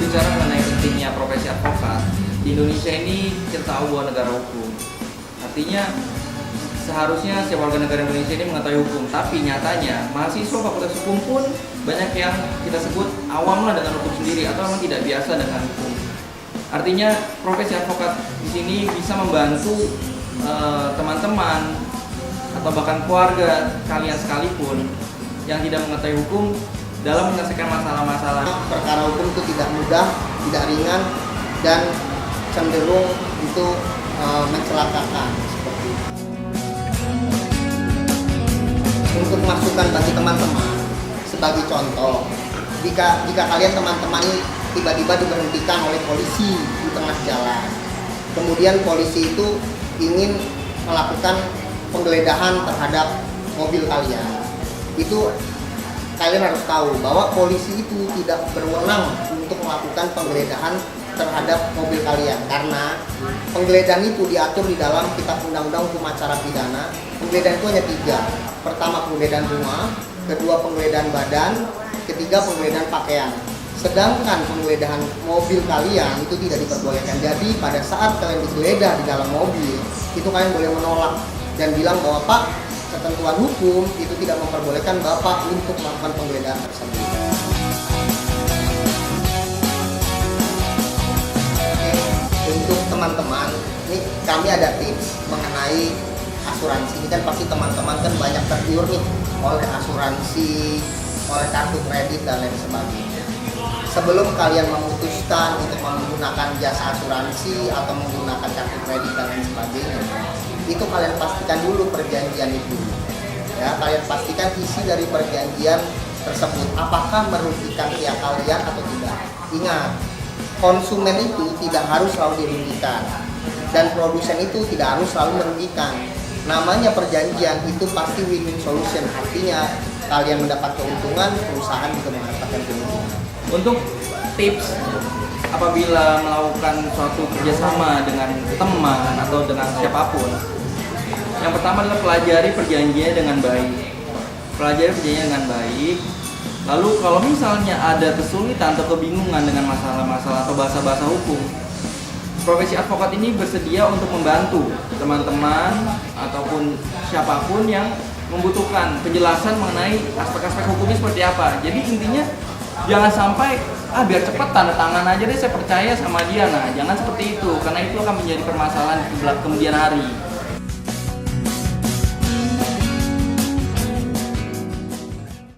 berbicara mengenai pentingnya profesi advokat, di Indonesia ini kita tahu bahwa negara hukum. Artinya seharusnya setiap warga negara Indonesia ini mengetahui hukum, tapi nyatanya mahasiswa fakultas hukum pun banyak yang kita sebut awam lah dengan hukum sendiri atau memang tidak biasa dengan hukum. Artinya profesi advokat di sini bisa membantu teman-teman atau bahkan keluarga kalian sekalipun yang tidak mengetahui hukum dalam menyelesaikan masalah-masalah. Perkara hukum itu tidak mudah, tidak ringan, dan cenderung itu mencelakakan seperti itu. Untuk masukan bagi teman-teman, sebagai contoh, jika kalian teman-teman tiba-tiba diberhentikan oleh polisi di tengah jalan, kemudian polisi itu ingin melakukan penggeledahan terhadap mobil kalian, itu kalian harus tahu bahwa polisi itu tidak berwenang untuk melakukan penggeledahan terhadap mobil kalian, karena penggeledahan itu diatur di dalam Kitab Undang-Undang Hukum Acara Pidana. Penggeledahan itu hanya 3. Pertama, penggeledahan rumah, kedua, penggeledahan badan, ketiga, penggeledahan pakaian. Sedangkan penggeledahan mobil kalian itu tidak diperbolehkan. Jadi pada saat kalian digeledah di dalam mobil, itu kalian boleh menolak dan bilang bahwa Pak, ketentuan hukum itu tidak memperbolehkan Bapak untuk melakukan penggeledahan tersebut. Oke, untuk teman-teman, ini kami ada tips mengenai asuransi. Ini kan pasti teman-teman kan banyak tergiur nih oleh asuransi, oleh kartu kredit dan lain sebagainya. Sebelum kalian memutuskan untuk menggunakan jasa asuransi atau menggunakan kartu kredit dan lain sebagainya, itu kalian pastikan dulu perjanjian itu. Ya, kalian pastikan isi dari perjanjian tersebut apakah merugikan pihak kalian atau tidak. Ingat, konsumen itu tidak harus selalu dirugikan dan produsen itu tidak harus selalu merugikan. Namanya perjanjian itu pasti win-win solution, artinya kalian mendapat keuntungan, perusahaan juga mendapatkan keuntungan. Untuk tips apabila melakukan suatu kerjasama dengan teman atau dengan siapapun, yang pertama adalah pelajari perjanjiannya dengan baik. Pelajari perjanjiannya dengan baik. Lalu kalau misalnya ada kesulitan atau kebingungan dengan masalah-masalah atau bahasa-bahasa hukum, profesi advokat ini bersedia untuk membantu teman-teman ataupun siapapun yang membutuhkan penjelasan mengenai aspek-aspek hukumnya seperti apa. Jadi intinya jangan sampai biar cepat tanda tangan aja deh, saya percaya sama dia. Nah, jangan seperti itu, karena itu akan menjadi permasalahan di kemudian hari.